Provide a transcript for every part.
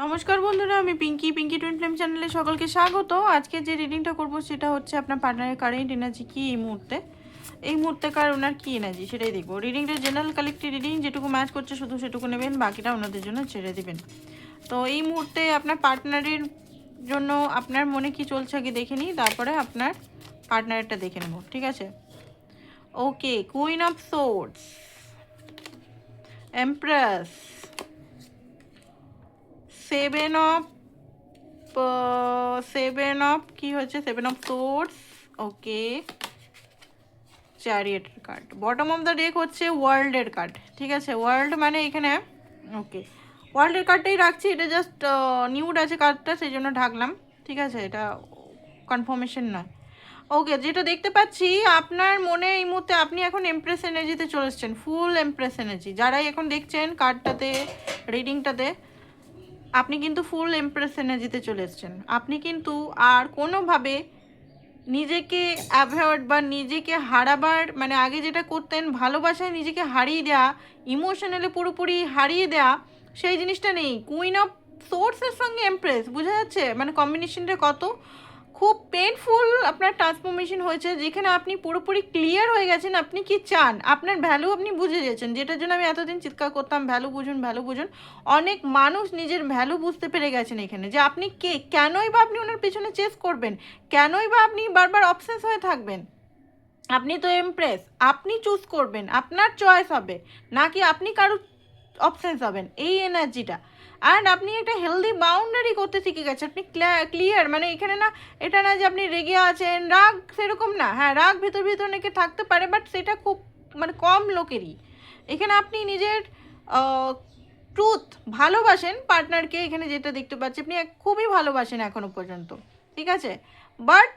নমস্কার বন্ধুরা, আমি পিঙ্কি টুইন ফ্লেম চ্যানেলে সকলকে স্বাগত। আজকে যে রিডিংটা করব সেটা হচ্ছে আপনার পার্টনারের কারেন্ট এনার্জি কি এই মুহূর্তেকার ওনার কী এনার্জি সেটাই দেখবো। রিডিংটা জেনারেল কালেক্টিভ রিডিং, যেটুকু ম্যাচ করছে শুধু সেটুকু নেবেন, বাকিটা ওনাদের জন্য ছেড়ে দিবেন। তো এই মুহূর্তে আপনার পার্টনারের জন্য আপনার মনে কি চলছে আগে দেখে নিই, তারপরে আপনার পার্টনারেরটা দেখে নেব, ঠিক আছে? Okay, queen of swords, empress, seven of কি হচ্ছে, সেভেন অফ সোর্ডস, ওকে, চ্যারিয়েটের card. Bottom of the deck হচ্ছে ওয়ার্ল্ডের কার্ড, ঠিক আছে? ওয়ার্ল্ড মানে এখানে ওকে, ওয়ার্ল্ডের কার্ডটাই রাখছি, এটা জাস্ট নিউড আছে কার্ডটা, সেই জন্য ঢাকলাম, ঠিক আছে? এটা কনফার্মেশন নয়। ওকে, যেটা দেখতে পাচ্ছি আপনার মনে এই মুহূর্তে আপনি এখন এমপ্রেস এনার্জিতে চলে এসছেন, ফুল এমপ্রেস এনার্জি। যারাই এখন দেখছেন কার্ডটাতে, রিডিংটাতে, আপনি কিন্তু ফুল এমপ্রেস এনার্জিতে চলে এসছেন। আপনি কিন্তু আর কোনোভাবে নিজেকে অ্যাভয়েড বা নিজেকে হারাবার, মানে আগে যেটা করতেন ভালোবাসায় নিজেকে হারিয়ে দেওয়া, ইমোশনালি পুরোপুরি হারিয়ে দেওয়া, সেই জিনিসটা নেই। কুইন অফ সোর্সের সঙ্গে এমপ্রেস, বোঝা যাচ্ছে মানে কম্বিনেশনটা কত খুব পেনফুল আপনার ট্রান্সফরমেশন হয়েছে, যেখানে আপনি পুরোপুরি ক্লিয়ার হয়ে গেছেন আপনি কি চান, আপনার ভ্যালু আপনি বুঝে গেছেন। যেটার জন্য আমি এতদিন চিৎকার করতাম ভ্যালু বুঝুন ভ্যালু বুঝুন, অনেক মানুষ নিজের ভ্যালু বুঝতে পেরে গেছেন এখানে, যে আপনি কে, কেনই বা আপনি ওনার পেছনে চেস করবেন, কেনই বা আপনি বারবার অবসেস হয়ে থাকবেন। আপনি তো এমপ্রেস, আপনি চুজ করবেন, আপনার চয়েস হবে, নাকি আপনি কারো অবসেন্স হবেন, এই এনার্জিটা। অ্যান্ড আপনি একটা হেলদি বাউন্ডারি করতে শিখে গেছেন, আপনি ক্লিয়ার, মানে এখানে না এটা না যে আপনি রেগে আছেন, রাগ সেরকম না। হ্যাঁ, রাগ ভেতর ভেতর অনেকে থাকতে পারে, বাট সেটা খুব মানে কম লোকেরই। এখানে আপনি নিজের ট্রুথ ভালোবাসেন পার্টনারকে, এখানে যেটা দেখতে পাচ্ছি আপনি খুবই ভালোবাসেন এখনো পর্যন্ত, ঠিক আছে? বাট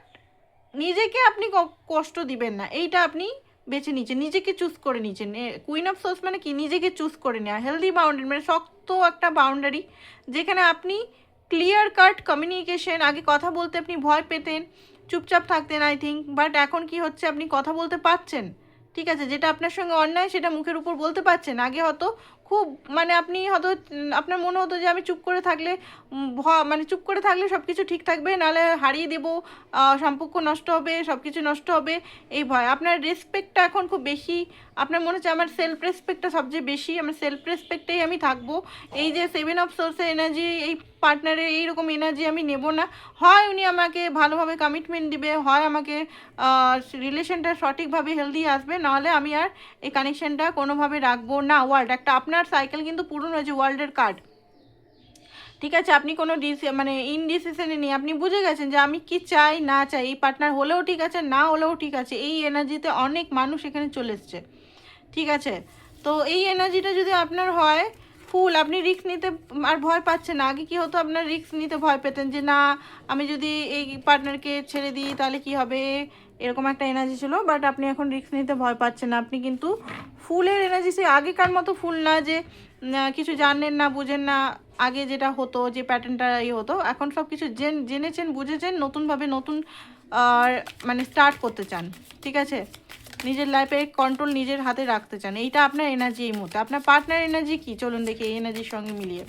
নিজেকে আপনি কষ্ট দিবেন না, এইটা আপনি বেছে নিচ্ছেন, নিজেকে চুজ করে নিচ্ছেন। কুইন অফ সোর্স মানে কি, নিজেকে চুজ করে নেওয়া, হেলদি বাউন্ডারি, মানে শক্ত একটা বাউন্ডারি, যেখানে আপনি ক্লিয়ার কাট কমিউনিকেশন। আগে কথা বলতে আপনি ভয় পেতেন, চুপচাপ থাকতেন আই থিঙ্ক, বাট এখন কি হচ্ছে আপনি কথা বলতে পারছেন, ঠিক আছে? যেটা আপনার সঙ্গে অন্যায় সেটা মুখের উপর বলতে পারছেন। আগে হয়তো খুব মানে আপনি হয়তো আপনার মনে হতো যে আমি চুপ করে থাকলে মানে চুপ করে থাকলে সব কিছু ঠিক থাকবে, নাহলে হারিয়ে দেবো, সম্পর্ক নষ্ট হবে, সব কিছু নষ্ট হবে, এই ভয়। আপনার রেসপেক্টটা এখন খুব বেশি, আপনার মনে হচ্ছে আমার সেলফ রেসপেক্টটা সবচেয়ে বেশি, আমার সেলফ রেসপেক্টেই আমি থাকবো। এই যে সেভেন অফ সোর্সের এনার্জি, এই পার্টনারের এইরকম এনার্জি আমি নেব না। হয় উনি আমাকে ভালোভাবে কমিটমেন্ট দিবে, হয় আমাকে রিলেশনটা সঠিকভাবে হেলদি আসবে, নাহলে আমি আর এই কানেকশানটা কোনোভাবে রাখবো না। ওয়ার্ল্ড একটা আপনার সাইকেল কিন্তু পূরণ হয়েছে, ওয়ার্ল্ডের কার্ড, ঠিক আছে? আপনি কোনো মানে ইনডিসিশনে নেই, আপনি বুঝে গেছেন যে আমি কি চাই না চাই। এই পার্টনার হলেও ঠিক আছে, না হলেও ঠিক আছে, এই এনার্জিতে অনেক মানুষ এখানে চলে এসছে, ঠিক আছে? তো এই এনার্জিটা যদি আপনার হয় ফুল, আপনি রিস্ক নিতে আর ভয় পাচ্ছেন না। আগে কি হতো, আপনার রিস্ক নিতে ভয় পেতেন, যে না আমি যদি এই পার্টনারকে ছেড়ে দিই তাহলে কি হবে, এরকম একটা এনার্জি ছিল। বাট আপনি এখন রিস্ক নিতে ভয় পাচ্ছেন না, আপনি কিন্তু ফুলের এনার্জি, সে আগেকার মতো ফুল না যে কিছু জানেন না বুঝেন না। আগে যেটা হতো, যে প্যাটার্নটা হতো, এখন সব কিছু জেনেছেন বুঝেছেন, নতুনভাবে নতুন মানে স্টার্ট করতে চান, ঠিক আছে? নিজের লাইফে কন্ট্রোল নিজের হাতে রাখতে চান, এইটা আপনার এনার্জি এই মুহূর্তে। আপনার পার্টনার এনার্জি কি, চলুন দেখি এই এনার্জির সঙ্গে মিলিয়ে।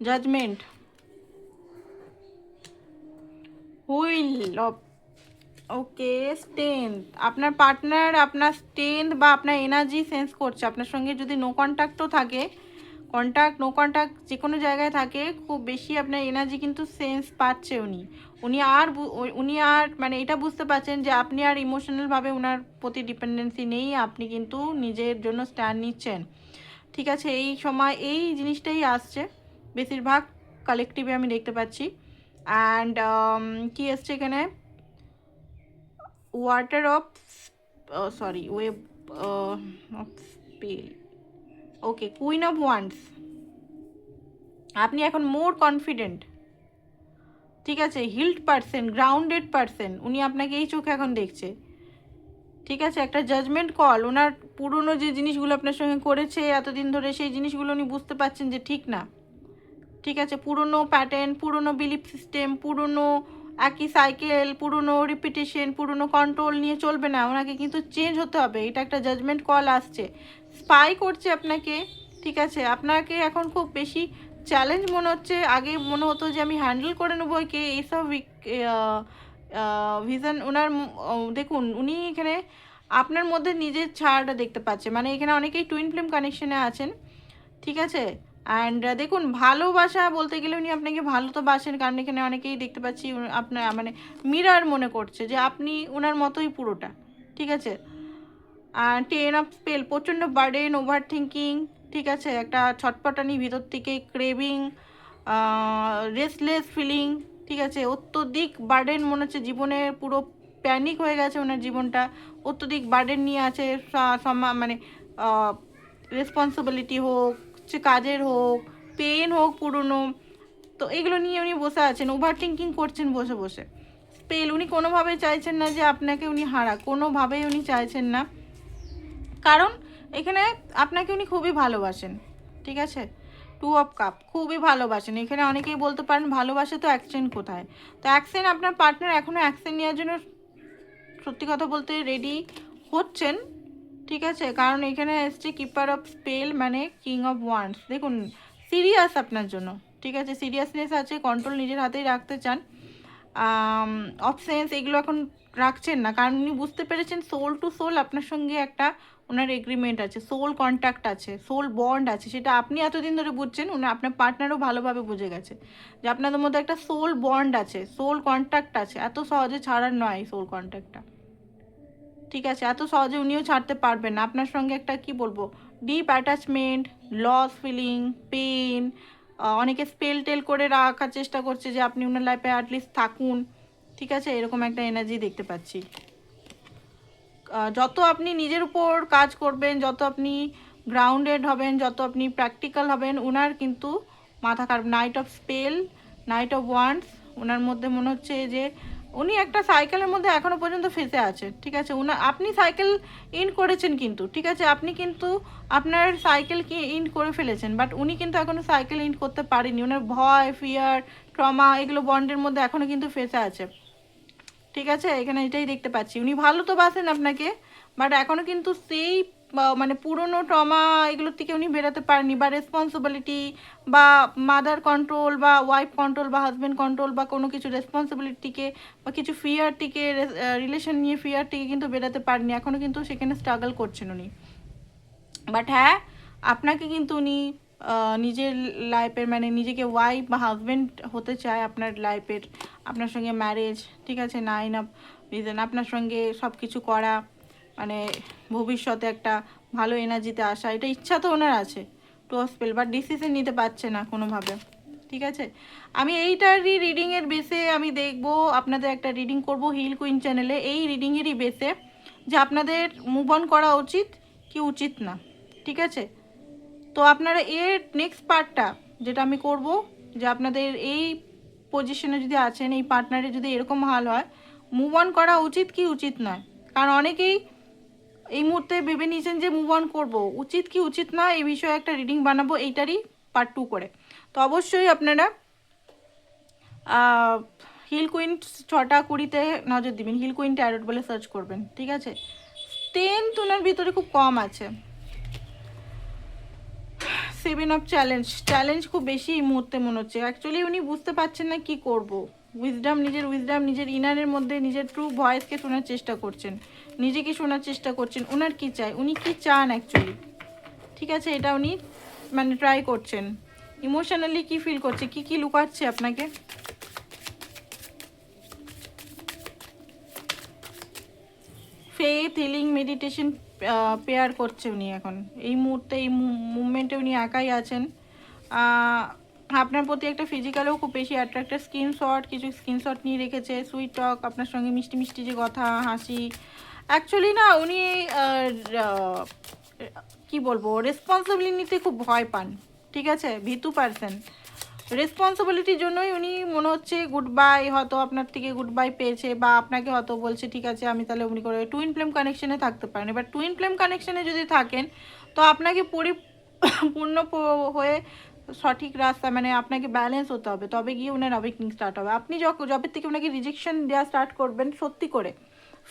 Judgment, wheel of, okay, strength. আপনার পার্টনার আপনার স্ট্রেংথ বা আপনার এনার্জি সেন্স করছে। আপনার সঙ্গে যদি নো কন্ট্যাক্টও থাকে, নো কন্ট্যাক্ট যে কোনো জায়গায় থাকে, খুব বেশি আপনার এনার্জি কিন্তু সেন্স পাচ্ছে উনি আর মানে এটা বুঝতে পারছেন যে আপনি আর ইমোশনালভাবে ওনার প্রতি ডিপেন্ডেন্সি নেই, আপনি কিন্তু নিজের জন্য স্ট্যান্ড নিচ্ছেন, ঠিক আছে? এই সময় এই জিনিসটাই আসছে বেশিরভাগ কালেকটিভে আমি দেখতে পাচ্ছি। অ্যান্ড কি এসছে এখানে, water of sorry web of spill, okay, queen of wands. আপনি এখন মোর কনফিডেন্ট, ঠিক আছে? হিল্ড পারসন, গ্রাউন্ডেড পারসন, উনি আপনাকে এই চোখে এখন দেখছে, ঠিক আছে? একটা জাজমেন্ট কল, ওনার পুরনো যে জিনিসগুলো আপনার সঙ্গে করেছে এতদিন ধরে, সেই জিনিসগুলো উনি বুঝতে পারছেন যে ঠিক না, ঠিক আছে, পুরনো প্যাটার্ন, পুরনো বিলিফ সিস্টেম, পুরনো একই সাইকেল, পুরনো রিপিটেশন, পুরনো কন্ট্রোল নিয়ে চলবে না, ওনাকে কিন্তু চেঞ্জ হতে হবে। এটা একটা জাজমেন্ট কল আসছে, স্পাই করছে আপনাকে। ঠিক আছে, আপনাকে এখন খুব বেশি চ্যালেঞ্জ মনে হচ্ছে। আগে মনে হতো যে আমি হ্যান্ডেল করে নেবো একে, এইসব ভিশন ওনার। দেখুন উনি এখানে আপনার মধ্যে নিজের ছাড়টা দেখতে পাচ্ছে, মানে এখানে অনেকেই টুইন ফ্লেম কানেকশনে আছেন। ঠিক আছে, অ্যান্ড দেখুন ভালোবাসা বলতে গেলে উনি আপনাকে ভালো তো বাসেন, কারণ এখানে অনেকেই দেখতে পাচ্ছি আপনার মানে মিরার মনে করছে যে আপনি ওনার মতোই পুরোটা। ঠিক আছে, আর 10 অফ স্পেল, প্রচণ্ড বার্ডেন, ওভার থিঙ্কিং। ঠিক আছে, একটা ছটপটানি ভিতর থেকে, ক্রেভিং, রেস্টলেস ফিলিং। ঠিক আছে, অত্যধিক বার্ডেন মনে হচ্ছে জীবনে, পুরো প্যানিক হয়ে গেছে ওনার জীবনটা, অত্যধিক বার্ডেন নিয়ে আছে। মানে রেসপন্সিবিলিটি হোক, কাজের হোক, পেন হোক পুরনো, তো এগুলো নিয়ে উনি বসে আছেন, ওভার থিঙ্কিং করছেন বসে বসে। স্পেল, উনি কোনোভাবেই চাইছেন না যে আপনাকে উনি হারা, কোনোভাবেই উনি চাইছেন না, কারণ এখানে আপনাকে উনি খুবই ভালোবাসেন। ঠিক আছে, 2 অফ কাপ, খুবই ভালোবাসেন। এখানে অনেকেই বলতে পারেন ভালোবাসে তো অ্যাকশন কোথায়? তো অ্যাকশন আপনার পার্টনার এখনও অ্যাকশন নেওয়ার জন্য সত্যি কথা বলতে রেডি হচ্ছেন। ঠিক আছে, কারণ এখানে এসছে কিপার অফ স্পেল, মানে কিং অফ ওয়ান্ডস। দেখুন সিরিয়াস আপনার জন্য। ঠিক আছে, সিরিয়াসনেস আছে, কন্ট্রোল নিজের হাতেই রাখতে চান। অপশানস এগুলো এখন রাখছেন না, কারণ উনি বুঝতে পেরেছেন সোল টু সোল আপনার সঙ্গে একটা ওনার এগ্রিমেন্ট আছে, সোল কন্ট্যাক্ট আছে, সোল বন্ড আছে। সেটা আপনি এতদিন ধরে বুঝছেন, উনি আপনার পার্টনারও ভালোভাবে বুঝে গেছে যে আপনাদের মধ্যে একটা সোল বন্ড আছে, সোল কন্ট্যাক্ট আছে। এত সহজে ছাড়ার নয় এই সোল কন্ট্যাক্টটা। ঠিক আছে, এত সহজে উনিও ছাড়তে পারবেন না। আপনার সঙ্গে একটা কি বলবো, deep attachment, loss feeling, pain, অনেকে স্পেল টেল করে রাখার চেষ্টা করছে যে আপনি ওনার লাইফে অ্যাটলিস্ট থাকুন। ঠিক আছে, এরকম একটা এনার্জি দেখতে পাচ্ছি। যত আপনি নিজের উপর কাজ করবেন, যত আপনি গ্রাউন্ডেড হবেন, যত আপনি প্র্যাকটিক্যাল হবেন, ওনার কিন্তু মাথা খারাপ। Knight of spell, knight of wands, ওনার মধ্যে মনে হচ্ছে যে উনি একটা সাইকেলের মধ্যে এখনও পর্যন্ত ফেসে আছে। ঠিক আছে, আপনি সাইকেল ইন করেছেন কিন্তু, ঠিক আছে, আপনি কিন্তু আপনার সাইকেলকে ইন করে ফেলেছেন, বাট উনি কিন্তু এখনও সাইকেল ইন করতে পারেনি। ওনার ভয়, ফিয়ার, ট্রমা, এগুলো বন্ডের মধ্যে এখনও কিন্তু ফেসে আছে। ঠিক আছে, এখানে এটাই দেখতে পাচ্ছি, উনি ভালো তো বাসেন আপনাকে, বাট এখনও কিন্তু সেই মানে পুরনো ট্রমা এগুলোর থেকে উনি বেরোতে পারেনি, বা রেসপন্সিবিলিটি, বা মাদার কন্ট্রোল, বা ওয়াইফ কন্ট্রোল, বা হাজব্যান্ড কন্ট্রোল, বা কোনো কিছু রেসপন্সিবিলিটিকে, বা কিছু ফিয়ারটিকে, রিলেশন নিয়ে ফিয়ারটিকে কিন্তু বেরোতে পারেনি। এখনও কিন্তু সেখানে স্ট্রাগল করছেন উনি। বাট হ্যাঁ, আপনাকে কিন্তু উনি নিজের লাইফের মানে নিজেকে ওয়াইফ বা হাজব্যান্ড হতে চায় আপনার লাইফের, আপনার সঙ্গে ম্যারেজ। ঠিক আছে, 9 অফ রিজন, আপনার সঙ্গে সব কিছু করা, মানে ভবিষ্যতে একটা ভালো এনার্জিতে আসা, এটা ইচ্ছা তো ওনার আছে। 2 অফ স্পেল, বাট ডিসিশন নিতে পারছে না কোনোভাবে। ঠিক আছে, আমি এইটারই রিডিংয়ের বেসে আমি দেখব, আপনাদের একটা রিডিং করব হিল কুইন চ্যানেলে, এই রিডিংয়েরই বেসে যে আপনাদের মুভ অন করা উচিত কি উচিত না। ঠিক আছে, তো আপনারা এর নেক্সট পার্টটা যেটা আমি করব, যে আপনাদের এই পজিশনে যদি আছেন, এই পার্টনারে যদি এরকম হাল হয়, মুভ অন করা উচিত কি উচিত নয়। কারণ অনেকেই এই মুহূর্তে ভেবে নিয়েছেন যে মুভ অন করবো, উচিত কি উচিত নয় এই বিষয়ে একটা রিডিং বানাবো, এইটারই পার্ট 2 করে। তো অবশ্যই আপনারা হিল কুইন 6:20 নজর দিবেন, হিল কুইন ট্যারোট বলে সার্চ করবেন। ঠিক আছে, স্ট্রেংথ ওনার ভিতরে খুব কম আছে। 7 অফ চ্যালেঞ্জ, চ্যালেঞ্জ খুব বেশি এই মুহূর্তে মনে হচ্ছে। অ্যাকচুয়ালি উনি বুঝতে পারছেন না কি করব। উইজডাম, নিজের ইনারের মধ্যে নিজের ট্রু ভয়েসকে শোনার চেষ্টা করছেন, নিজেকে শোনার চেষ্টা করছেন। ওনার কি চাই, উনি কি চান অ্যাকচুয়ালি। ঠিক আছে, এটা উনি মানে ট্রাই করছেন। ইমোশনালি কি ফিল করছে, কি লুকাচ্ছে আপনাকে। ফেথ, হিলিং, মেডিটেশন পেয়ার করছে উনি এখন এই মুহূর্তে, এই মুভমেন্টে উনি একাই আছেন। আপনার প্রতি একটা ফিজিক্যালেও খুব বেশি অ্যাট্রাক্টেড, স্ক্রিনশট, কিছু স্ক্রিনশট নিয়ে রেখেছে, সুইট টক, আপনার সঙ্গে মিষ্টি মিষ্টি যে কথা, হাসি। অ্যাকচুয়ালি না উনি কি বলবো, রেসপন্সিবিলিটি নিতে খুব ভয় পান। ঠিক আছে, ভীতু পারসন। রেসপন্সিবিলিটির জন্যই উনি মনে হচ্ছে গুড বাই, হয়তো আপনার থেকে গুড বাই পেয়েছে, বা আপনাকে হয়তো বলছে ঠিক আছে আমি তাহলে উনি করে টুইন ফ্লেম কানেকশনে থাকতে পারেন। এবার টুইন ফ্লেম কানেকশনে যদি থাকেন, তো আপনাকে পরিপূর্ণ হয়ে সঠিক রাস্তা, মানে আপনাকে ব্যালেন্স হতে হবে, তবে গিয়ে ওনার অ্যাওয়েকনিং স্টার্ট হবে। আপনি যবের থেকে ওনাকে রিজেকশন দেওয়া স্টার্ট করবেন, সত্যি করে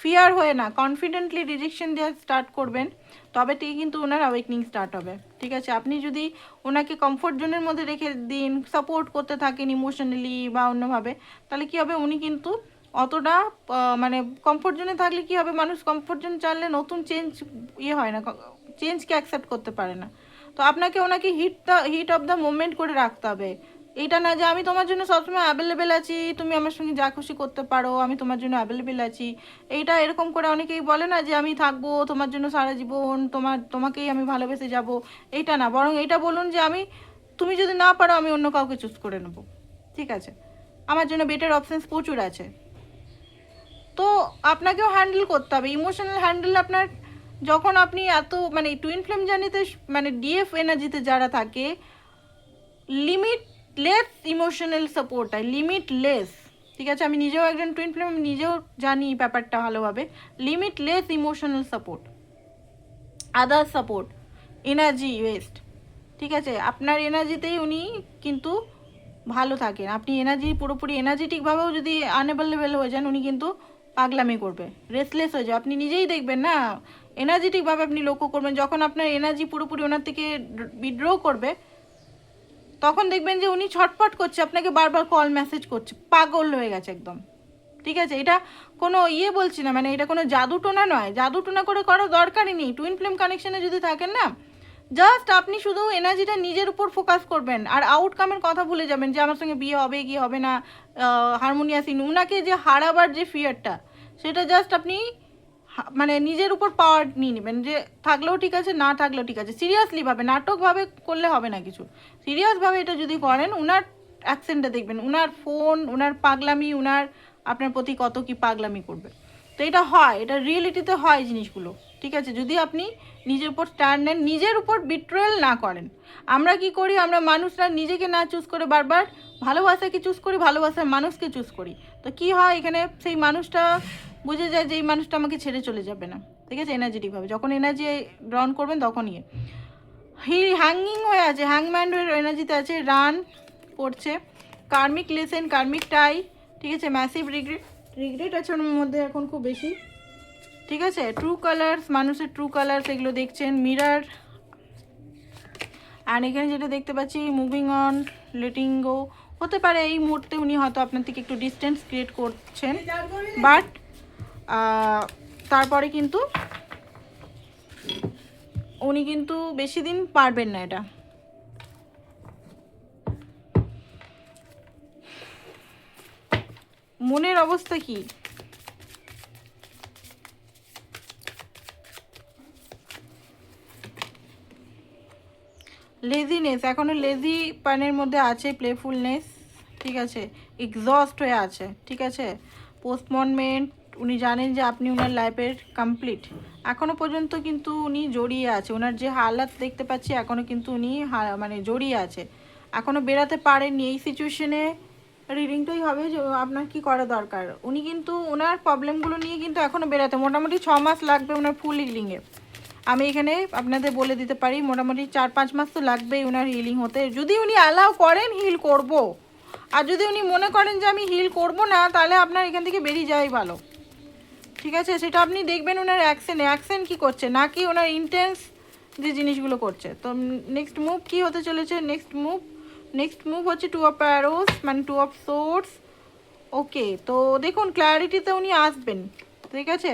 ফিয়ার হয়ে না, কনফিডেন্টলি রিজেকশন দেওয়া স্টার্ট করবেন, তবে থেকে কিন্তু ওনার অ্যাওয়েকনিং স্টার্ট হবে। ঠিক আছে, আপনি যদি ওনাকে কমফোর্ট জোনের মধ্যে রেখে দিন, সাপোর্ট করতে থাকেন ইমোশনালি বা অন্যভাবে, তাহলে কী হবে, উনি কিন্তু অতটা মানে কমফোর্ট জোনে থাকলে কী হবে, মানুষ কমফোর্ট জোন চাইলে নতুন চেঞ্জ হয় না, চেঞ্জকে অ্যাকসেপ্ট করতে পারে না। তো আপনাকে ওনাকে হিট অফ দ্য মোমেন্ট করে রাখতে হবে। এটা না যে আমি তোমার জন্য সবসময় অ্যাভেলেবেল আছি, তুমি আমার সঙ্গে যা খুশি করতে পারো, আমি তোমার জন্য অ্যাভেলেবেল আছি, এইটা এরকম করে অনেকেই বলে না যে আমি থাকবো তোমার জন্য সারা জীবন, তোমাকেই আমি ভালোবেসে যাব, এইটা না, বরং এটা বলুন যে তুমি যদি না পারো আমি অন্য কাউকে চুজ করে নেব, ঠিক আছে, আমার জন্য বেটার অপশানস প্রচুর আছে। তো আপনাকেও হ্যান্ডেল করতে হবে, ইমোশনাল হ্যান্ডেল আপনার, যখন আপনি এত মানে টুইন ফ্লেম জার্নিতে মানে ডিএফ এনার্জিতে যারা থাকে, লিমিটলেস ইমোশনাল সাপোর্ট হয়, লিমিটলেস। ঠিক আছে, আমি নিজেও একজন টুইন ফ্লেম, আমি নিজেও জানি ব্যাপারটা ভালোভাবে, লিমিটলেস ইমোশনাল সাপোর্ট, আদার সাপোর্ট, এনার্জি ওয়েস্ট। ঠিক আছে, আপনার এনার্জিতেই উনি কিন্তু ভালো থাকেন। আপনি পুরোপুরি এনার্জেটিকভাবেও যদি আনএভেলেবেল হয়ে যান, উনি কিন্তু পাগলামি করবে, রেসলেস হয়ে যাবে। আপনি নিজেই দেখবেন না, এনার্জেটিকভাবে আপনি লক্ষ্য করবেন, যখন আপনার এনার্জি পুরোপুরি ওনার থেকে উইথড্র করবে, তখন দেখবেন যে উনি ছটপট করছে, আপনাকে বারবার কল মেসেজ করছে, পাগল হয়ে গেছে একদম। ঠিক আছে, এটা কোনো বলছি না, মানে এটা কোনো জাদুটোনা নয়, জাদুটোনা করে করার দরকারই নেই। টুইন ফ্লেম কানেকশানে যদি থাকেন না, জাস্ট আপনি শুধু এনার্জিটা নিজের উপর ফোকাস করবেন, আর আউটকামের কথা ভুলে যাবেন যে আমার সঙ্গে বিয়ে হবে কি হবে না, হারমোনিয়াস ইন, উনাকে যে হারাবার যে ফিয়ারটা, সেটা জাস্ট আপনি মানে নিজের উপর পাওয়ার নিয়ে নেবেন, যে থাকলেও ঠিক আছে, না থাকলেও ঠিক আছে। সিরিয়াসলিভাবে, নাটকভাবে করলে হবে না কিছু, সিরিয়াসভাবে এটা যদি করেন, উনার অ্যাকসেন্টটা দেখবেন, উনার ফোন, উনার পাগলামি, উনার আপনার প্রতি কত কি পাগলামি করবে। তো এটা হয়, এটা রিয়েলিটিতে হয় জিনিসগুলো। ঠিক আছে, যদি আপনি নিজের উপর স্ট্যান্ড নেন, নিজের উপর বিট্রয়াল না করেন। আমরা কি করি, আমরা মানুষরা নিজেকে না চুজ করে বারবার ভালোবাসাকে চুজ করি, ভালোবাসার মানুষকে চুজ করি। তো কি হয়, এখানে সেই মানুষটা বুঝে যায় যে এই মানুষটা আমাকে ছেড়ে চলে যাবে না। ঠিক আছে, এনার্জেটিকভাবে যখন এনার্জি গ্রহণ করবেন, তখনই হ্যাঙ্গিং হয়ে আছে, হ্যাংম্যান এনার্জিতে আছে, রান করছে, কার্মিক লেসেন, কার্মিক টাই। ঠিক আছে, ম্যাসিভ রিগ্রেট আছে ওর মধ্যে এখন খুব বেশি। ঠিক আছে, ট্রু কালার্স, মানুষের ট্রু কালার্স এগুলো দেখছেন, মিরার। আর এখানে যেটা দেখতে পাচ্ছি, মুভিং অন, লেটিং গো। হতে পারে এই মুহূর্তে উনি হয়তো আপনার থেকে একটু ডিস্টেন্স ক্রিয়েট করছেন, বাট তারপরে কিন্তু উনি কিন্তু বেশি দিন পারবেন না। এটা মনের অবস্থা কি, লেজিনেস, এখনও লেজি পানের মধ্যে আছে, প্লেফুলনেস। ঠিক আছে, এক্সস্ট হয়ে আছে। ঠিক আছে, পোস্টপনমেন্ট, উনি জানেন যে আপনি ওনার লাইফের কমপ্লিট, এখনও পর্যন্ত কিন্তু উনি জড়িয়ে আছে, ওনার যে হালাত দেখতে পাচ্ছি এখনও কিন্তু উনি মানে জড়িয়ে আছে, এখনও বেরাতে পারেননি। এই সিচুয়েশনে রিডিংটাই হবে যে আপনার কি করা দরকার। উনি কিন্তু ওনার প্রবলেমগুলো নিয়ে কিন্তু এখনও বেরাতে মোটামুটি 6 মাস লাগবে ওনার ফুল হিলিংয়ে। আমি এখানে আপনাদের বলে দিতে পারি, মোটামুটি 4-5 মাস তো লাগবেই ওনার হিলিং হতে, যদি উনি অ্যালাউ করেন হিল করব। আর যদি উনি মনে করেন যে আমি হিল করব না, তাহলে আপনার এখান থেকে বেরিয়ে যাওয়াই ভালো। ঠিক আছে, সেটা আপনি দেখবেন ওনার অ্যাকশন কী করছে, নাকি ওনার ইন্টেন্স যে জিনিসগুলো করছে। তো নেক্সট মুভ কী হতে চলেছে, নেক্সট মুভ হচ্ছে 2 অফ অ্যারোস, মানে 2 অফ সোর্ডস। ওকে, তো দেখুন ক্ল্যারিটিতে উনি আসবেন। ঠিক আছে,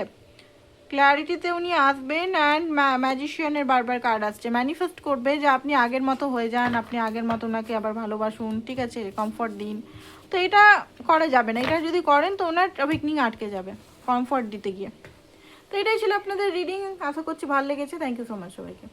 ক্ল্যারিটিতে উনি আসবেন। অ্যান্ড ম্যাজিশিয়ানের বারবার কার্ড আসছে, ম্যানিফেস্ট করবে যে আপনি আগের মতো হয়ে যান, আপনি আগের মতো ওনাকে আবার ভালোবাসুন। ঠিক আছে, কমফর্ট দিন। তো এটা করা যাবে না, এটা যদি করেন তো ওনার অ্যাওয়েকনিং আটকে যাবে কমফর্ট দিতে গিয়ে। তো এটাই ছিল আপনাদের রিডিং, আশা করছি ভালো লেগেছে। থ্যাংক ইউ সো মাচ সবাইকে।